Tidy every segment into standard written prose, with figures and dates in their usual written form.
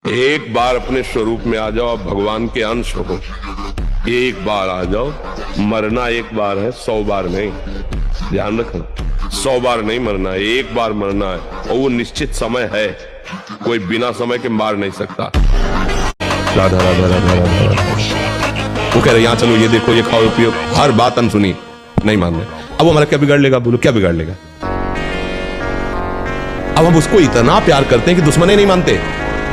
एक बार अपने स्वरूप में आ जाओ, भगवान के अंश हो। एक बार आ जाओ, मरना एक बार है, 100 बार नहीं। ध्यान रखना, 100 बार नहीं मरना है, एक बार मरना है, और वो निश्चित समय है, कोई बिना समय के मार नहीं सकता। राधा राधा राधा राधा। वो कह रहे यहाँ चलो, ये देखो, ये खाओ, ये पियो, हर बात अनसुनी, नहीं मानने। अब वो हमारा क्या बिगाड़ लेगा? बोलो क्या बिगाड़ लेगा? अब हम उसको इतना प्यार करते हैं कि दुश्मन ही नहीं मानते।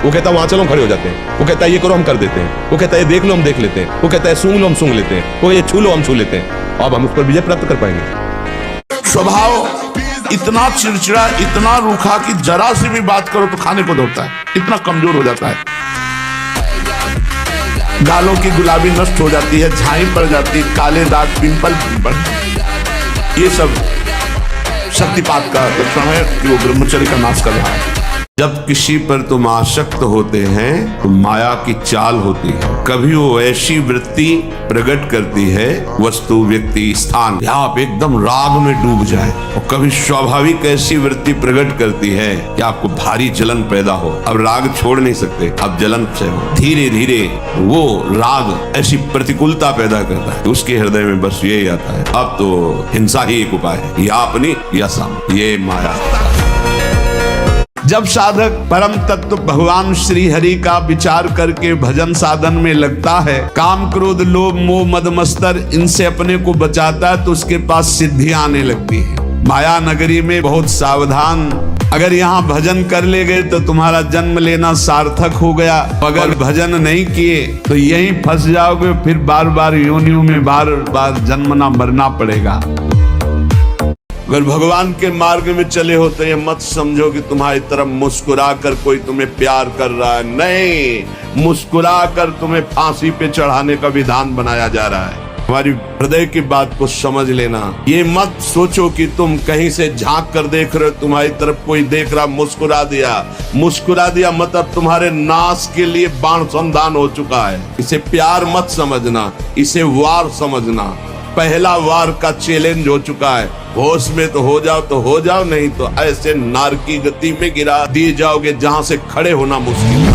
वो कहता है वहां चलो, हम खड़े हो जाते हैं। वो कहता है ये करो, हम कर देते हैं। वो कहता है ये देख लो, हम देख लेते हैं। वो कहता है सूंघ लो, हम सूंघ लेते हैं। वो ये छू लो, हम छू लेते हैं। अब हम उस पर विजय प्राप्त कर पाएंगे। स्वभाव इतना चिड़चिड़ा, इतना रूखा कि जरा सी भी बात करो तो खाने को दौड़ता है, इतना कमजोर हो जाता है। गालों की गुलाबी नष्ट हो जाती है, झाई पड़ जाती है, काले दाग, पिंपल, ये सब शक्तिपात का लक्षण है कि वो ब्रह्मचर्य का नाश कर रहा है। जब किसी पर तुम आसक्त होते हैं तो माया की चाल होती है। कभी वो ऐसी वृत्ति प्रकट करती है, वस्तु, व्यक्ति, स्थान, आप एकदम राग में डूब जाए, और कभी स्वाभाविक ऐसी वृत्ति प्रकट करती है कि आपको भारी जलन पैदा हो। अब राग छोड़ नहीं सकते, अब जलन से धीरे धीरे वो राग ऐसी प्रतिकूलता पैदा करता है, उसके हृदय में बस यही आता है, अब तो हिंसा ही एक उपाय है, या अपनी या सामने, ये माया। जब साधक परम तत्व भगवान श्री हरि का विचार करके भजन साधन में लगता है, काम, क्रोध, लोभ, मोह, मद, मत्सर, इनसे अपने को बचाता है, तो उसके पास सिद्धियां आने लगती है। माया नगरी में बहुत सावधान। अगर यहाँ भजन कर ले गए तो तुम्हारा जन्म लेना सार्थक हो गया। अगर भजन नहीं किए तो यहीं फंस जाओगे, फिर बार बार योनियों में बार बार जन्मना मरना पड़ेगा। अगर भगवान के मार्ग में चले हो तो ये मत समझो कि तुम्हारी तरफ मुस्कुरा कर कोई तुम्हें प्यार कर रहा है। नहीं, मुस्कुरा कर तुम्हें फांसी पे चढ़ाने का विधान बनाया जा रहा है। हमारी हृदय की बात को समझ लेना। ये मत सोचो कि तुम कहीं से झांक कर देख रहे हो, तुम्हारी तरफ कोई देख रहा, मुस्कुरा दिया मतलब तुम्हारे नाश के लिए बाण संधान हो चुका है। इसे प्यार मत समझना, इसे वार समझना। पहला वार का चैलेंज हो चुका है। होश में तो हो जाओ, नहीं तो ऐसे नार की गति में गिरा दिए जाओगे जहां से खड़े होना मुश्किल है।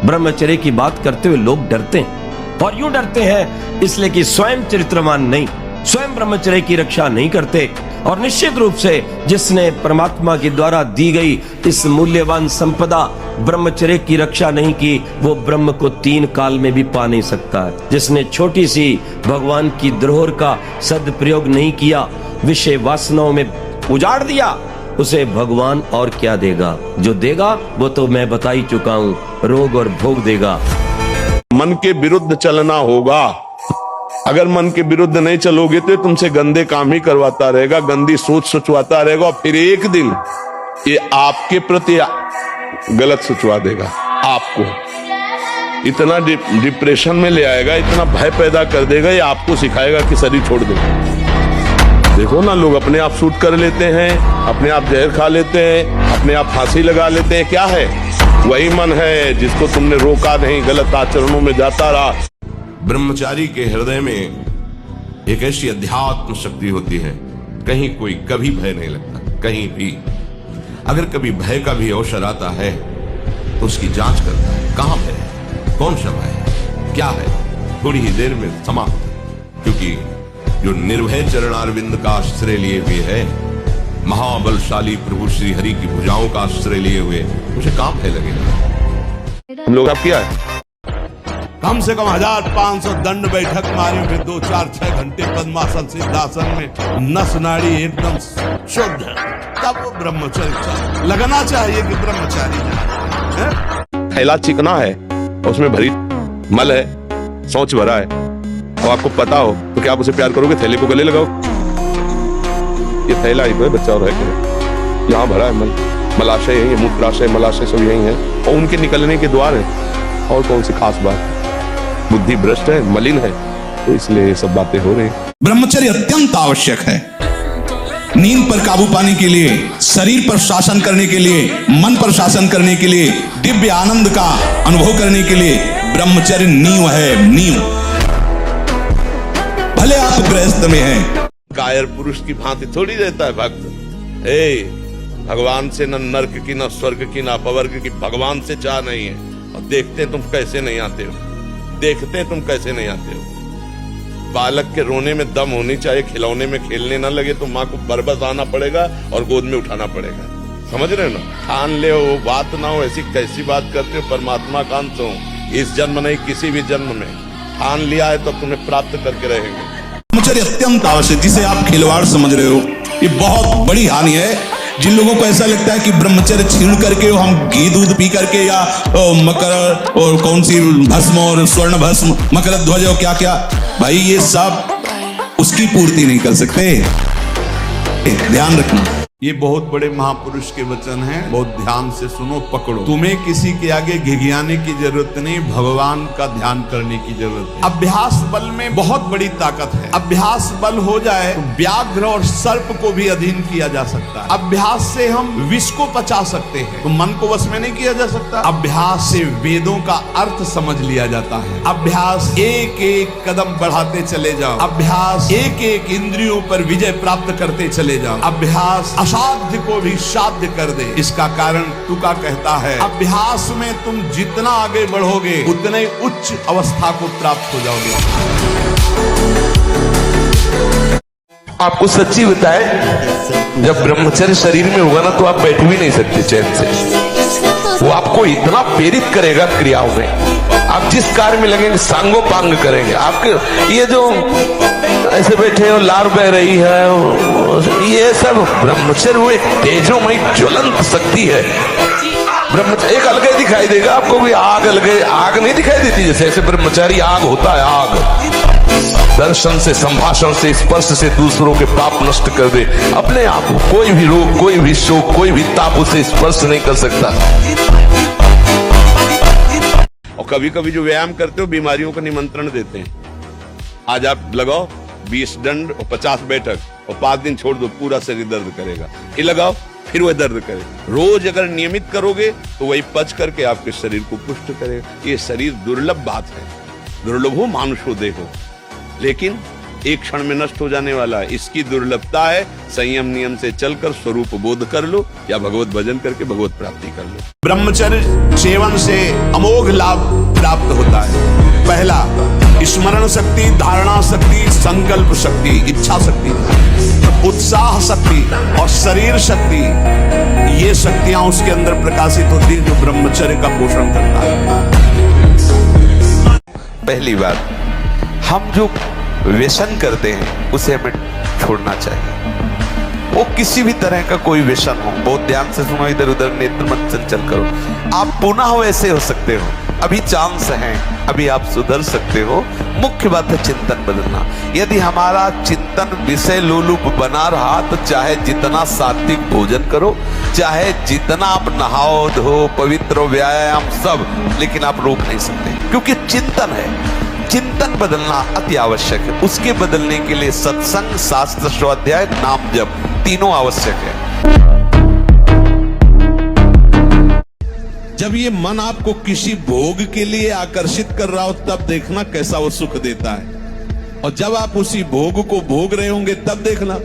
ब्रह्मचर्य की बात करते हुए लोग डरते हैं, और यूं डरते हैं इसलिए कि स्वयं चरित्रवान नहीं, स्वयं ब्रह्मचर्य की रक्षा नहीं करते। और निश्चित रूप से जिसने परमात्मा के द्वारा दी गई इस मूल्यवान संपदा ब्रह्मचर्य की रक्षा नहीं की, वो ब्रह्म को 3 काल में भी पा नहीं सकता है। जिसने छोटी सी भगवान की धरोहर का सदप्रयोग नहीं किया, विषय वासनाओं में उजाड़ दिया, उसे भगवान और क्या देगा? जो देगा वो तो मैं बता ही चुका हूं, रोग और भोग देगा। मन के विरुद्ध चलना होगा। अगर मन के विरुद्ध नहीं चलोगे तो तुमसे गंदे काम ही करवाता रहेगा, गंदी सोच सोचवाता रहेगा, और फिर एक दिन ये आपके प्रति गलत सोचवा देगा। आपको इतना डिप्रेशन में ले आएगा, इतना भय पैदा कर देगा, ये आपको सिखाएगा कि शरीर छोड़ दो। देखो ना, लोग अपने आप शूट कर लेते हैं, अपने आप जहर खा लेते हैं, अपने आप फांसी लगा लेते हैं। क्या है? वही मन है जिसको तुमने रोका नहीं, गलत आचरणों में जाता रहा। ब्रह्मचारी के हृदय में एक ऐसी अध्यात्म शक्ति होती है, कहीं कोई कभी भय नहीं लगता, कहीं भी। अगर कभी भय का भी अवसर आता है तो उसकी जांच करता है, कहां भय है, कौन सा भय है, क्या है, थोड़ी ही देर में समाप्त। क्योंकि जो निर्भय चरणारविंद का आश्रय लिए हुए है, महाबलशाली प्रभु श्री हरि की भुजाओं का आश्रय लिए हुए, मुझे कहां भय लगेगा। हम लोग अब क्या है, कम से कम 1500 दंड बैठक मारे, फिर 2, 4, 6 घंटे पद्मासन सिद्धासन में नस नाड़ी एकदम शुद्ध, तब वो ब्रह्मचर्य लगना चाहिए कि ब्रह्मचारी है। थैला चिकना है, उसमें भरी मल है, सोच भरा है, और आपको पता हो तो क्या आप उसे प्यार करोगे? थैले को गले लगाओ। ये थैला ही है, बच्चा और है, यहाँ भरा है मल, मलाशय यही है, मूत्राशय मलाशय सब यही है, और उनके निकलने के द्वार है। और कौन सी खास बात? बुद्धि भ्रष्ट है, मलिन है, तो इसलिए ये सब बातें हो रही। ब्रह्मचर्य अत्यंत आवश्यक है। नींद पर काबू पाने के लिए, शरीर पर शासन करने के लिए, मन पर शासन करने के लिए, दिव्य आनंद का अनुभव करने के लिए ब्रह्मचर्य नींव है, नींव। भले आप गृहस्थ में हैं, कायर पुरुष की भांति थोड़ी रहता है भक्त। भगवान से न नर्क की, न स्वर्ग की, न अपवर्ग की, भगवान से चाह नहीं है। और देखते तुम कैसे नहीं आते हो, देखते तुम कैसे नहीं आते हो। बालक के रोने में दम होनी चाहिए, खिलौने में खेलने ना लगे तो माँ को बरबस आना पड़ेगा और गोद में उठाना पड़ेगा। समझ रहे हो ना? ठान ले वो बात ना हो, ऐसी कैसी बात करते हो? परमात्मा का अंश हो, इस जन्म नहीं किसी भी जन्म में ठान लिया है तो तुम्हें प्राप्त करके रहेंगे। ब्रह्मचर्य अत्यंत आवश्यक, जिसे आप खिलवाड़ समझ रहे हो, ये बहुत बड़ी हानि है। जिन लोगों को ऐसा लगता है कि ब्रह्मचर्य छीन करके हम घी दूध पी करके या मकर और कौन सी भस्म और स्वर्ण भस्म, मकर ध्वज और क्या क्या, भाई ये सब उसकी पूर्ति नहीं कर सकते। ध्यान रखना, ये बहुत बड़े महापुरुष के वचन हैं, बहुत ध्यान से सुनो, पकड़ो। तुम्हें किसी के आगे घिघियाने की जरूरत नहीं, भगवान का ध्यान करने की जरूरत है। अभ्यास बल में बहुत बड़ी ताकत है। अभ्यास बल हो जाए तो व्याघ्र और सर्प को भी अधीन किया जा सकता है। अभ्यास से हम विष को पचा सकते हैं, तो मन को वश में नहीं किया जा सकता। अभ्यास से वेदों का अर्थ समझ लिया जाता है। अभ्यास एक एक कदम बढ़ाते चले जाओ, अभ्यास एक एक इंद्रियों पर विजय प्राप्त करते चले जाओ। अभ्यास असाध्य को भी साध्य कर दे। इसका कारण तुका कहता है, अभ्यास में तुम जितना आगे बढ़ोगे उतने उच्च अवस्था को प्राप्त हो जाओगे। आपको सच्ची बताए, जब ब्रह्मचर्य शरीर में होगा ना तो आप बैठ भी नहीं सकते चैन से। वो आपको इतना प्रेरित करेगा क्रियाओं में, आप जिस कार्य में लगेंगे सांगो पांग करेंगे। आपके ये जो ऐसे बैठे हो, लार बह रही है, ये सब ब्रह्मचर्य वो एक तेजोमयी ज्वलंत शक्ति है। ब्रह्मचर्य एक अलग ही दिखाई देगा आपको, भी आग अलग, आग नहीं दिखाई देती जैसे, ऐसे ब्रह्मचारी आग होता है। आग दर्शन से, संभाषण से, स्पर्श से दूसरों के पाप नष्ट कर दे अपने आप। कोई भी रोग, कोई भी शोक, कोई भी ताप उसे स्पर्श नहीं कर सकता। और कभी कभी जो व्यायाम करते हो बीमारियों का निमंत्रण देते हैं। आज आप लगाओ 20 दंड और 50 बैठक और 5 दिन छोड़ दो, पूरा शरीर दर्द करेगा। फिर लगाओ, फिर वह दर्द करेगा। रोज अगर नियमित करोगे तो वही पच करके आपके शरीर को पुष्ट करेगा। ये शरीर दुर्लभ बात है, दुर्लभ हो मानुष हो देखो, लेकिन एक क्षण में नष्ट हो जाने वाला है। इसकी दुर्लभता है, संयम नियम से चलकर स्वरूप बोध कर लो या भगवत भजन करके भगवत प्राप्ति कर लो। ब्रह्मचर्य सेवन से अमोघ लाभ प्राप्त होता है। पहला, स्मरण शक्ति, धारणा शक्ति, संकल्प शक्ति, इच्छा शक्ति, उत्साह शक्ति और शरीर शक्ति, ये शक्तियां उसके अंदर प्रकाशित होती है जो ब्रह्मचर्य का पोषण करता है। पहली बात, हम जो व्यसन करते हैं उसे हमें छोड़ना चाहिए। वो किसी भी तरह का कोई व्यसन हो, बहुत ध्यान से सुनो, इधर उधर नेत्र मत चंचल करो। आप पुनः वैसे हो सकते हो, अभी चांस है, अभी आप सुधर सकते हो। मुख्य बात है चिंतन बदलना। यदि हमारा चिंतन विषय लोलुप बना रहा तो चाहे जितना सात्विक भोजन करो, चाहे जितना आप नहाओ धो, पवित्र व्यायाम सब, लेकिन आप रोक नहीं सकते, क्योंकि चिंतन है। चिंतन बदलना अति आवश्यक है। उसके बदलने के लिए सत्संग, शास्त्र स्वाध्याय, नाम जप, तीनों आवश्यक है। जब ये मन आपको किसी भोग के लिए आकर्षित कर रहा हो तब देखना कैसा वो सुख देता है, और जब आप उसी भोग को भोग रहे होंगे तब देखना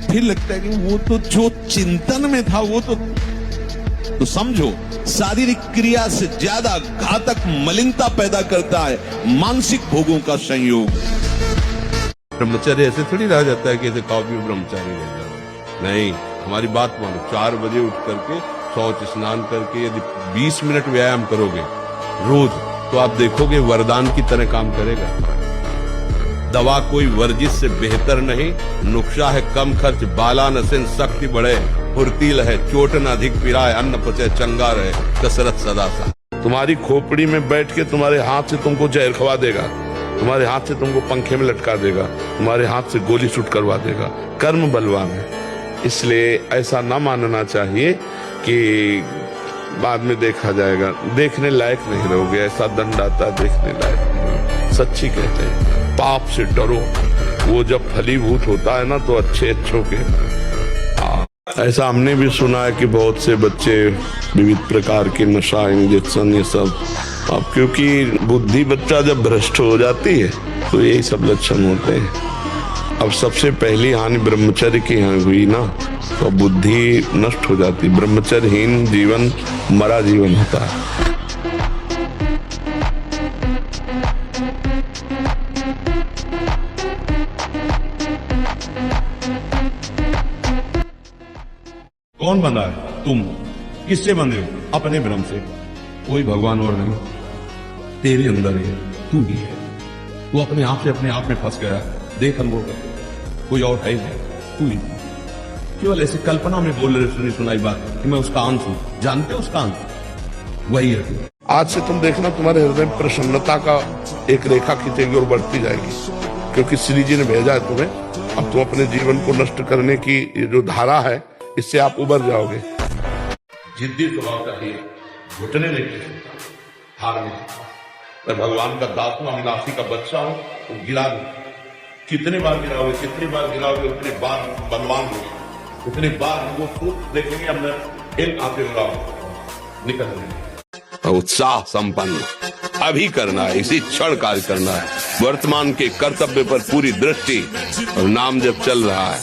फिर लगता है कि वो तो जो चिंतन में था वो तो समझो शारीरिक क्रिया से ज्यादा घातक मलिनता पैदा करता है मानसिक भोगों का संयोग। ब्रह्मचर्य ऐसे थोड़ी रह जाता है कि ऐसे खाओ पियो ब्रह्मचारी रह जाओ। नहीं, हमारी बात मानो, 4 बजे उठ करके शौच स्नान करके यदि 20 मिनट व्यायाम करोगे रोज तो आप देखोगे वरदान की तरह काम करेगा। दवा कोई वर्जिश से बेहतर नहीं, नुक्शा है कम खर्च, बाला नसेन शक्ति बढ़े, फुर्तील है, चोट न अधिक पिराए, अन्न पचे चंगा रहे, कसरत सदा सा। तुम्हारी खोपड़ी में बैठ के तुम्हारे हाथ से तुमको जहर खवा देगा, तुम्हारे हाथ से तुमको पंखे में लटका देगा, तुम्हारे हाथ से गोली शूट करवा देगा। कर्म बलवान है, इसलिए ऐसा ना मानना चाहिए कि बाद में देखा जाएगा। देखने लायक नहीं रहोगे, ऐसा दंड आता देखने लायक नहीं। सच्ची कहते हैं पाप से डरो, वो जब फलीभूत होता है ना तो अच्छे अच्छों के। ऐसा हमने भी सुना है कि बहुत से बच्चे विविध प्रकार के नशा, इंजेक्शन, ये सब, अब क्योंकि बुद्धि बच्चा जब भ्रष्ट हो जाती है तो यही सब लक्षण होते हैं। अब सबसे पहली हानि ब्रह्मचर्य की यहाँ हुई ना, तो बुद्धि नष्ट हो जाती। ब्रह्मचर्यहीन जीवन मरा जीवन होता है। कौन बंधा है? तुम। किससे बंधे हो? अपने भ्रम से। कोई भगवान और नहीं, तेरे अंदर ही है, तू ही है। तू अपने आप में फंस गया है। देख अनुभव कर, कोई और है ही नहीं, तू ही। केवल ऐसे कल्पना में बोल रहे सुनी सुनाई बात कि मैं उसका अंश हूं। जानते हो उसका अंश वही है तू। आज से तुम देखना, तुम्हारे हृदय में प्रसन्नता का एक रेखा खींचेगी और बढ़ती जाएगी, क्योंकि श्री जी ने भेजा है तुम्हें। अब तुम अपने जीवन को नष्ट करने की ये जो धारा है, इससे आप उबर जाओगे। जिद्दी स्वभाव चाहिए, घुटने नहीं टेकता, हार नहीं सकता। मैं भगवान का दास हूं, अविनाशी का बच्चा हूं, तो गिरा नहीं। कितने बार गिराओगे, कितनी बार गिराओगे, उतने बार बलवान हो, उतने बार वो खुद देखेंगे। अब मैं इन आते हो रहा हूं, निकल रहे। उत्साह संपन्न अभी करना है, इसी क्षण कार्य करना है। वर्तमान के कर्तव्य पर पूरी दृष्टि और नाम जब चल रहा है,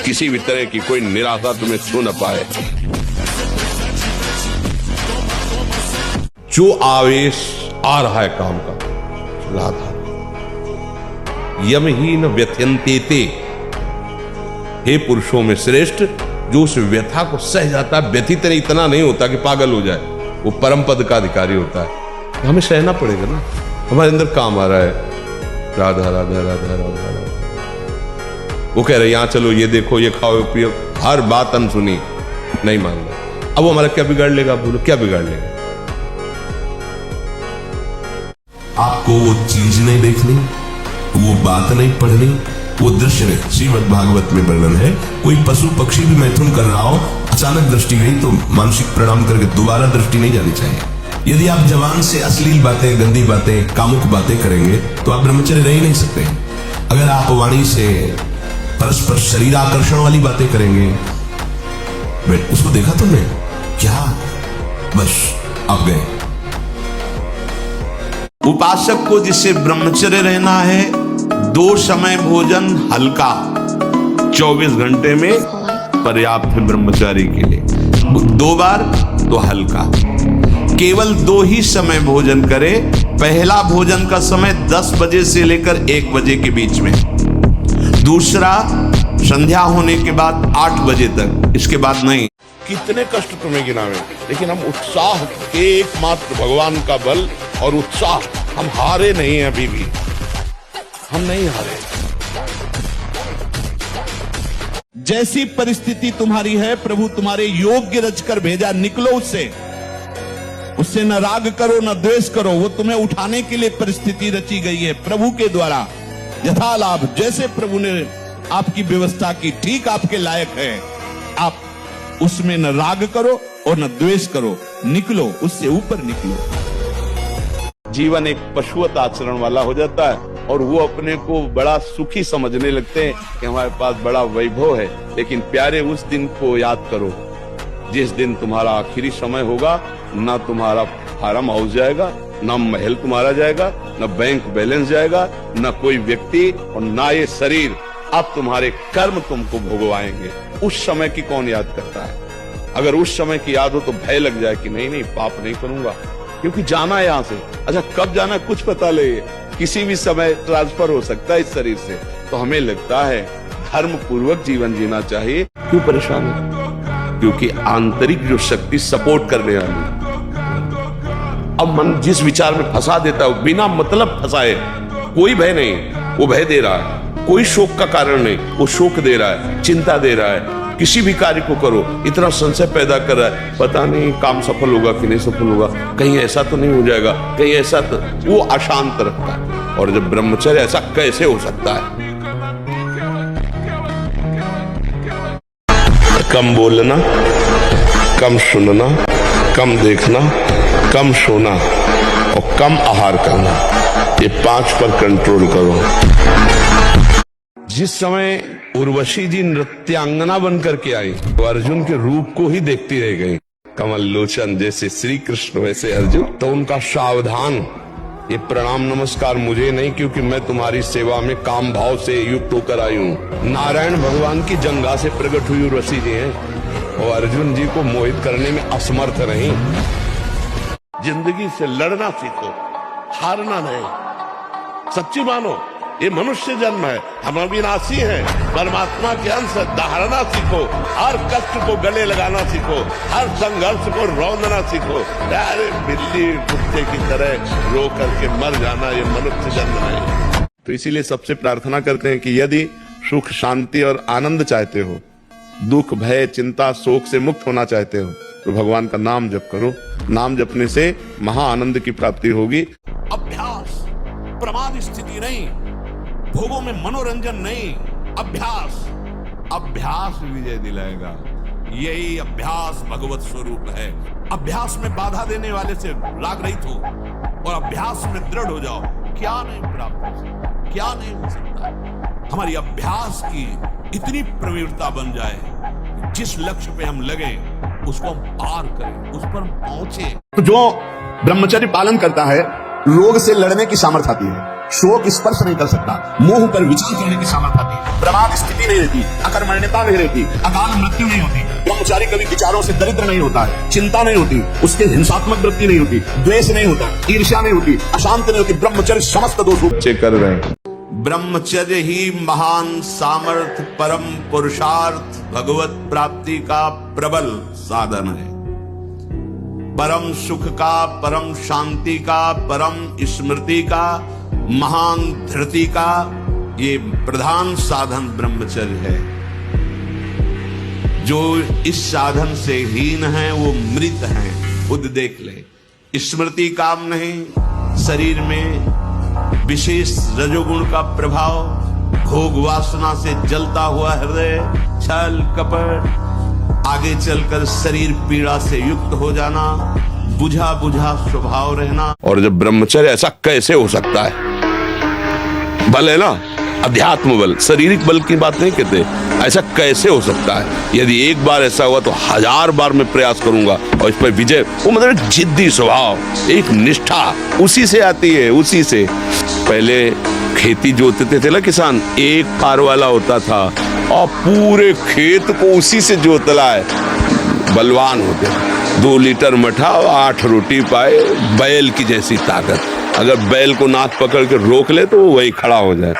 किसी भी तरह की कोई निराशा तुम्हें छू न पाए। जो आवेश आ रहा है काम का, राधा यमहीन व्यथयन्ते, हे पुरुषों में श्रेष्ठ, जो उस व्यथा को सह जाता है। व्यथित इतना नहीं होता कि पागल हो जाए, वो परम पद का अधिकारी होता है। हमें सहना पड़ेगा ना, हमारे अंदर काम आ रहा है, राधा राधा राधा राधा राधा। वो कह रहे यहाँ चलो, ये देखो, ये खाओ पियो, हर बात अनसुनी, नहीं मान रहे। अब वो हमारा क्या बिगाड़ लेगा? बोलो क्या बिगाड़ लेगा? आपको वो चीज नहीं देखनी, वो बात नहीं पढ़नी, वो दृश्य नहीं। श्रीमद् भागवत में वर्णन है, कोई पशु पक्षी भी मैथुन कर रहा हो, अचानक दृष्टि गई तो मानसिक प्रणाम करके दोबारा दृष्टि नहीं जानी चाहिए। यदि आप जवान से अश्लील बातें, गंदी बातें, कामुक बातें करेंगे तो आप ब्रह्मचर्य रह ही नहीं सकते। अगर आप वाणी से परस्पर शरीर आकर्षण वाली बातें करेंगे, उसको देखा तुमने क्या? बस आप गए। उपासक को जिससे ब्रह्मचर्य रहना है, 2 समय भोजन हल्का 24 घंटे में पर्याप्त है ब्रह्मचारी के लिए। 2 बार तो हल्का, केवल 2 ही समय भोजन करे। पहला भोजन का समय 10 बजे से लेकर 1 बजे के बीच में, दूसरा संध्या होने के बाद 8 बजे तक, इसके बाद नहीं। कितने कष्ट तुम्हें गिनावे, लेकिन हम उत्साह के एकमात्र भगवान का बल और उत्साह, हम हारे नहीं हैं, अभी भी हम नहीं हारे। जैसी परिस्थिति तुम्हारी है, प्रभु तुम्हारे योग्य रचकर भेजा, निकलो उससे न राग करो न द्वेष करो। वो तुम्हें उठाने के लिए परिस्थिति रची गई है प्रभु के द्वारा। यथा लाभ, जैसे प्रभु ने आपकी व्यवस्था की, ठीक आपके लायक है। आप उसमें न राग करो और न द्वेष करो, निकलो उससे, ऊपर निकलो। जीवन एक पशुवत आचरण वाला हो जाता है और वो अपने को बड़ा सुखी समझने लगते हैं कि हमारे पास बड़ा वैभव है। लेकिन प्यारे, उस दिन को याद करो जिस दिन तुम्हारा आखिरी समय होगा। ना तुम्हारा फार्म हाउस जाएगा, ना महल तुम्हारा जाएगा, ना बैंक बैलेंस जाएगा, ना कोई व्यक्ति, और ना ये शरीर। अब तुम्हारे कर्म तुमको भोगवाएंगे। उस समय की कौन याद करता है? अगर उस समय की याद हो तो भय लग जाए कि नहीं पाप नहीं करूंगा, क्योंकि जाना है यहां से। अच्छा, कब जाना है कुछ पता नहीं, किसी भी समय ट्रांसफर हो सकता है इस शरीर से। तो हमें लगता है धर्म पूर्वक जीवन जीना चाहिए। क्यों परेशान है? क्योंकि आंतरिक जो शक्ति सपोर्ट करने वाली, अब मन जिस विचार में फंसा देता है, बिना मतलब फंसाए, कोई भय नहीं, वो भय दे रहा है। कोई शोक का कारण नहीं, वो शोक दे रहा है, चिंता दे रहा है। किसी भी कार्य को करो, इतना संशय पैदा कर रहा है, पता नहीं काम सफल होगा कि नहीं सफल होगा, कहीं ऐसा तो नहीं हो जाएगा, कहीं ऐसा तो, वो अशांत रखता है। और जब ब्रह्मचर्य, ऐसा कैसे हो सकता है? कम बोलना, कम सुनना, कम देखना, कम सोना और कम आहार करना, ये 5 पर कंट्रोल करो। जिस समय उर्वशी जी नृत्यांगना बनकर के आई तो अर्जुन के रूप को ही देखती रह गई। कमल लोचन जैसे श्री कृष्ण वैसे अर्जुन, तो उनका सावधान ये प्रणाम नमस्कार मुझे नहीं, क्योंकि मैं तुम्हारी सेवा में काम भाव से युक्त होकर आई हूँ। नारायण भगवान की जंघा से प्रकट हुई उर्वशी जी हैं और अर्जुन जी को मोहित करने में असमर्थ नहीं। जिंदगी से लड़ना सीखो, हारना नहीं। सच्ची मानो, ये मनुष्य जन्म है, हम अविनाशी हैं, परमात्मा के अंश। दहाड़ना सीखो, हर कष्ट को गले लगाना सीखो, हर संघर्ष को रौंदना सीखो। अरे बिल्ली कुत्ते की तरह रो करके मर जाना ये मनुष्य जन्म है। तो इसीलिए सबसे प्रार्थना करते हैं कि यदि सुख शांति और आनंद चाहते हो, दुख भय चिंता शोक से मुक्त होना चाहते हो, तो भगवान का नाम जप करो। नाम जपने से महा आनंद की प्राप्ति होगी। अभ्यास प्रमाद स्थिति नहीं, भोगों में मनोरंजन नहीं, अभ्यास। अभ्यास विजय दिलाएगा। यही अभ्यास भगवत स्वरूप है। अभ्यास में बाधा देने वाले से राग रहित हो और अभ्यास में दृढ़ हो जाओ। क्या नहीं प्राप्त हो सकता, क्या नहीं हो सकता। हमारी अभ्यास की इतनी प्रवीणता बन जाए, जिस लक्ष्य पे हम लगे उसको हम पार करें, उस पर हम पहुंचे। तो जो ब्रह्मचर्य पालन करता है, रोग से लड़ने की सामर्थ्य आती है, शोक स्पर्श नहीं कर सकता, मोह पर विचार करने की सामर्थ्य आती है, प्रमाद स्थिति नहीं रहती, अकर्मण्यता नहीं रहती, अकाल मृत्यु नहीं होती। ब्रह्मचारी कभी विचारों से दरिद्र नहीं होता है, चिंता नहीं होती, उसके हिंसात्मक वृत्ति नहीं होती, द्वेष नहीं होता, ईर्ष्या नहीं होती, अशांत नहीं होती। ब्रह्मचर्य समस्त दोषों चेक कर रहे हैं। ब्रह्मचर्य ही महान सामर्थ परम पुरुषार्थ भगवत प्राप्ति का प्रबल साधन है। परम सुख का, परम शांति का, परम स्मृति का, महान धृति का ये प्रधान साधन ब्रह्मचर्य है। जो इस साधन से हीन है वो मृत है, खुद देख ले। स्मृति काम नहीं, शरीर में विशेष रजोगुण का प्रभाव, भोग वासना से जलता हुआ हृदय, छल कपट, आगे चलकर शरीर पीड़ा से युक्त हो जाना, बुझा बुझा स्वभाव रहना। और जब ब्रह्मचर्य ऐसा कैसे हो सकता है? बल है ना, अध्यात्म बल, शारीरिक बल की बात नहीं कहते। ऐसा कैसे हो सकता है? यदि एक बार ऐसा हुआ तो 1000 बार मैं प्रयास करूंगा और इस पर विजय। वो मतलब एक जिद्दी स्वभाव, एक निष्ठा, उसी से आती है, उसी से। पहले खेती जोतते थे ना किसान, एक पार वाला होता था और पूरे खेत को उसी से जोतला है, बलवान होते। 2 लीटर मठा और 8 रोटी पाए, बैल की जैसी ताकत। अगर बैल को नाक पकड़ के रोक ले तो वो वही खड़ा हो जाए।